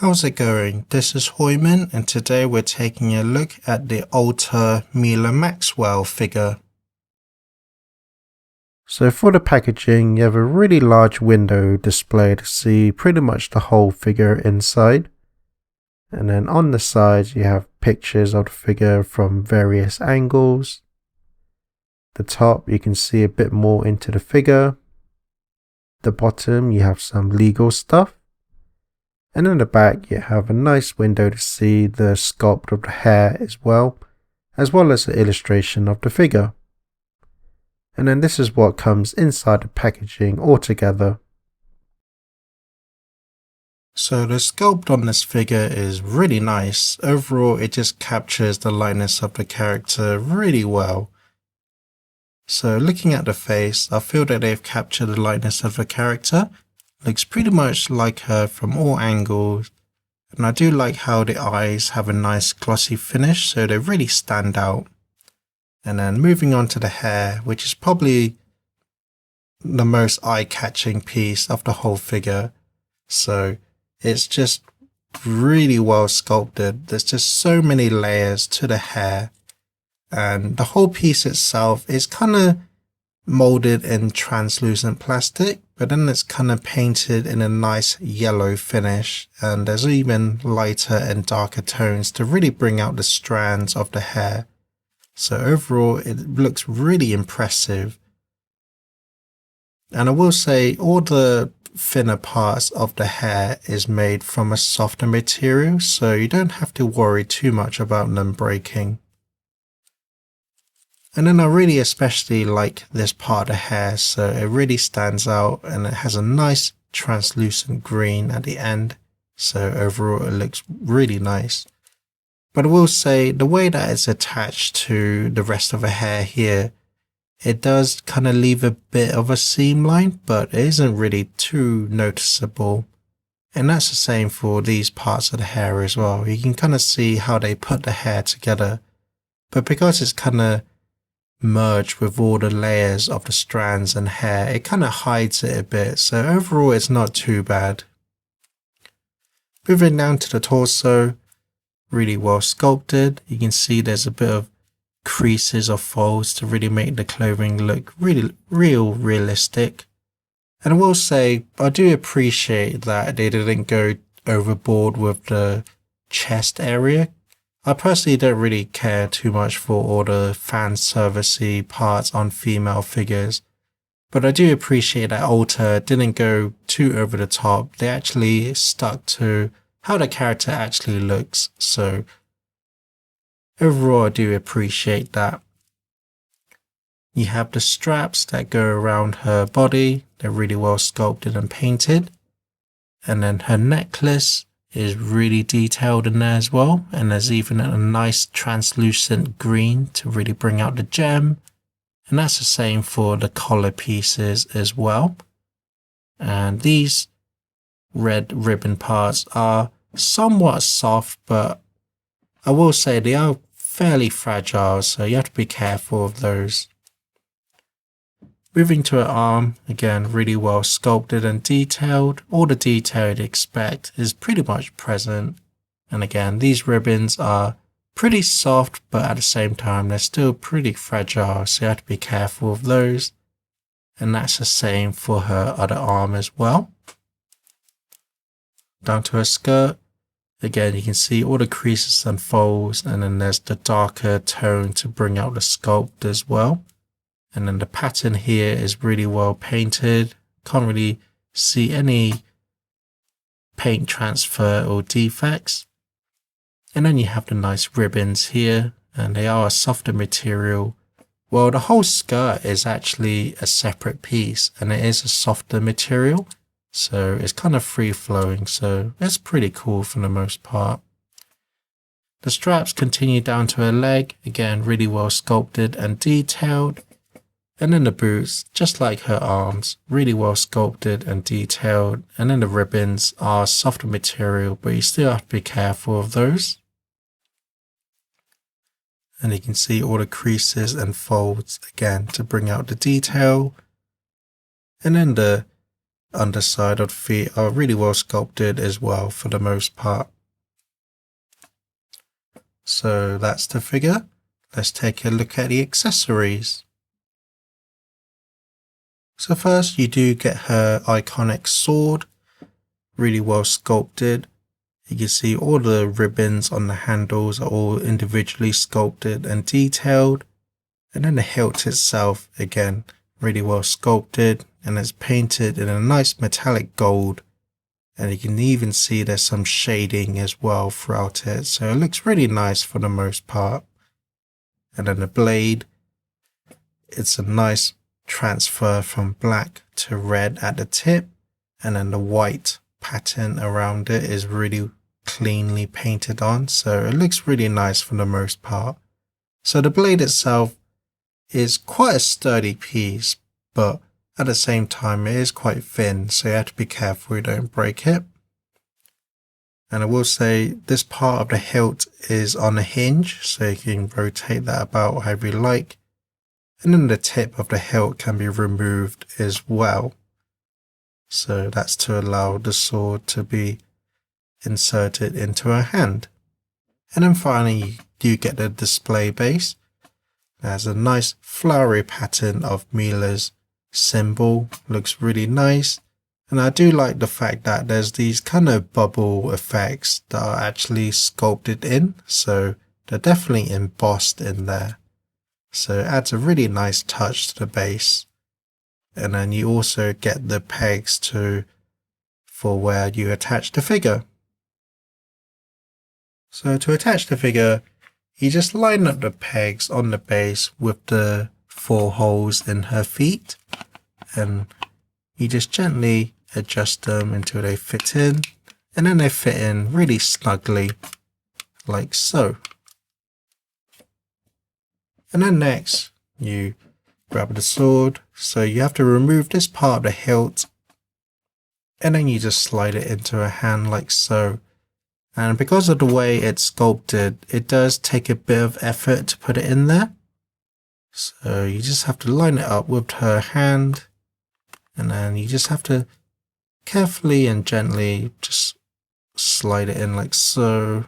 How's it going? This is Hoiman, and today we're taking a look at the Alter Milla Maxwell figure. So for the packaging, you have a really large window display to see pretty much the whole figure inside. And then on the sides you have pictures of the figure from various angles. The top you can see a bit more into the figure. The bottom you have some legal stuff. And in the back you have a nice window to see the sculpt of the hair as well as the illustration of the figure. And then this is what comes inside the packaging altogether. So the sculpt on this figure is really nice. Overall it just captures the likeness of the character really well. So looking at the face, I feel that they've captured the likeness of the character. Looks pretty much like her from all angles, and I do like how the eyes have a nice glossy finish, so they really stand out. And then moving on to the hair, which is probably the most eye-catching piece of the whole figure. So it's just really well sculpted. There's just so many layers to the hair, and the whole piece itself is kind of molded in translucent plastic, but then it's kind of painted in a nice yellow finish, and there's even lighter and darker tones to really bring out the strands of the hair. So overall it looks really impressive. And I will say all the thinner parts of the hair is made from a softer material, so you don't have to worry too much about them breaking. And then I really especially like this part of the hair, so it really stands out and it has a nice translucent green at the end. So overall it looks really nice. But I will say the way that it's attached to the rest of the hair here, it does kind of leave a bit of a seam line, but it isn't really too noticeable. And that's the same for these parts of the hair as well. You can kind of see how they put the hair together, but because it's kind of merged with all the layers of the strands and hair, it kind of hides it a bit, so overall it's not too bad. Moving down to the torso, really well sculpted. You can see there's a bit of creases or folds to really make the clothing look really realistic. And I will say I do appreciate that they didn't go overboard with the chest area. I personally don't really care too much for all the fan servicey parts on female figures, but I do appreciate that Alter didn't go too over the top. They actually stuck to how the character actually looks, so overall I do appreciate that. You have the straps that go around her body. They're really well sculpted and painted. And then her necklace is really detailed in there as well, and there's even a nice translucent green to really bring out the gem, and that's the same for the collar pieces as well. And these red ribbon parts are somewhat soft, but I will say they are fairly fragile, so you have to be careful of those. Moving to her arm, again really well sculpted and detailed. All the detail you'd expect is pretty much present. And again, these ribbons are pretty soft, but at the same time they're still pretty fragile, so you have to be careful of those. And that's the same for her other arm as well. Down to her skirt, again you can see all the creases and folds, and then there's the darker tone to bring out the sculpt as well. And then the pattern here is really well painted. Can't really see any paint transfer or defects. And then you have the nice ribbons here, and they are a softer material. Well, the whole skirt is actually a separate piece, and it is a softer material, so it's kind of free flowing, so it's pretty cool for the most part. The straps continue down to her leg, again really well sculpted and detailed. And then the boots, just like her arms, really well sculpted and detailed. And then the ribbons are softer material, but you still have to be careful of those. And you can see all the creases and folds again to bring out the detail. And then the underside of the feet are really well sculpted as well for the most part. So that's the figure. Let's take a look at the accessories. So first you do get her iconic sword, really well sculpted. You can see all the ribbons on the handles are all individually sculpted and detailed. And then the hilt itself, again, really well sculpted, and it's painted in a nice metallic gold. And you can even see there's some shading as well throughout it. So it looks really nice for the most part. And then the blade, it's a nice transfer from black to red at the tip. And then the white pattern around it is really cleanly painted on. So it looks really nice for the most part. So the blade itself is quite a sturdy piece, but at the same time it is quite thin, so you have to be careful you don't break it. And I will say this part of the hilt is on a hinge, so you can rotate that about however you like. And then the tip of the hilt can be removed as well. So that's to allow the sword to be inserted into her hand. And then finally you do get the display base. There's a nice flowery pattern of Milla's symbol, looks really nice. And I do like the fact that there's these kind of bubble effects that are actually sculpted in, so they're definitely embossed in there. So it adds a really nice touch to the base. And then you also get the pegs for where you attach the figure. So to attach the figure, you just line up the pegs on the base with the 4 holes in her feet, and you just gently adjust them until they fit in, and then they fit in really snugly like so. And then next you grab the sword, so you have to remove this part of the hilt, and then you just slide it into her hand like so. And because of the way it's sculpted, it does take a bit of effort to put it in there. So you just have to line it up with her hand, and then you just have to carefully and gently just slide it in like so.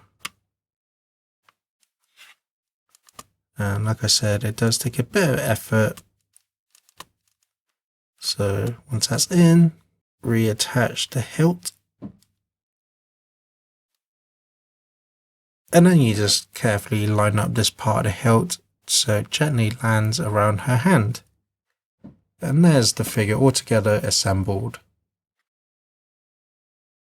And like I said, it does take a bit of effort. So once that's in, reattach the hilt. And then you just carefully line up this part of the hilt so it gently lands around her hand. And there's the figure altogether assembled.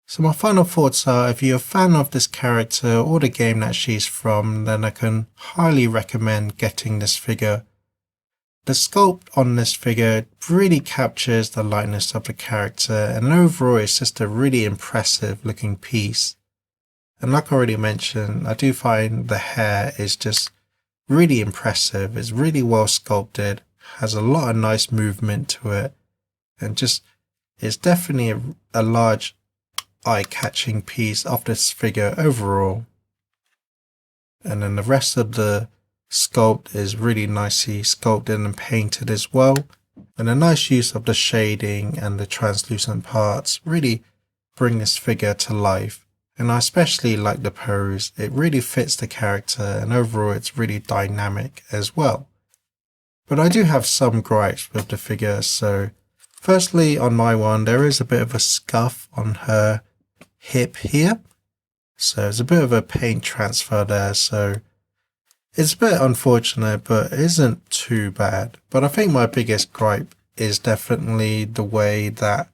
So my final thoughts are, if you're a fan of this character or the game that she's from, then I can highly recommend getting this figure. The sculpt on this figure really captures the likeness of the character, and overall it's just a really impressive looking piece. And like I already mentioned, I do find the hair is just really impressive. It's really well sculpted, has a lot of nice movement to it, and just it's definitely a large eye-catching piece of this figure overall. And then the rest of the sculpt is really nicely sculpted and painted as well. And a nice use of the shading and the translucent parts really bring this figure to life. And I especially like the pose. It really fits the character, and overall it's really dynamic as well. But I do have some gripes with the figure. So firstly, on my one, there is a bit of a scuff on her hip here. So there's a bit of a paint transfer there. So it's a bit unfortunate, but it isn't too bad. But I think my biggest gripe is definitely the way that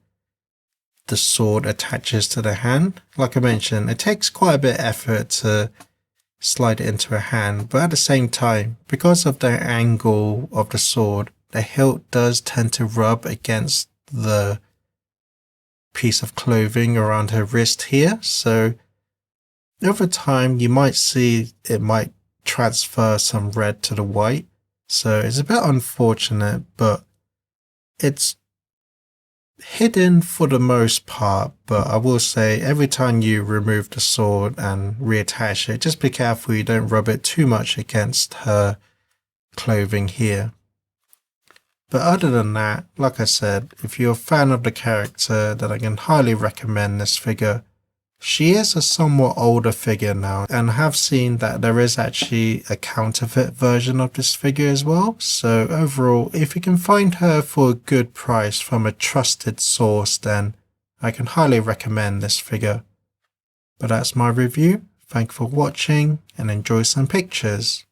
the sword attaches to the hand. Like I mentioned, it takes quite a bit of effort to slide it into a hand, but at the same time, because of the angle of the sword, the hilt does tend to rub against the piece of clothing around her wrist here. So over time you might see it might transfer some red to the white. So it's a bit unfortunate, but it's hidden for the most part. But I will say, every time you remove the sword and reattach it, just be careful you don't rub it too much against her clothing here. But other than that, like I said, if you're a fan of the character, then I can highly recommend this figure. She is a somewhat older figure now, and I have seen that there is actually a counterfeit version of this figure as well. So overall, if you can find her for a good price from a trusted source, then I can highly recommend this figure. But that's my review. Thank you for watching and enjoy some pictures.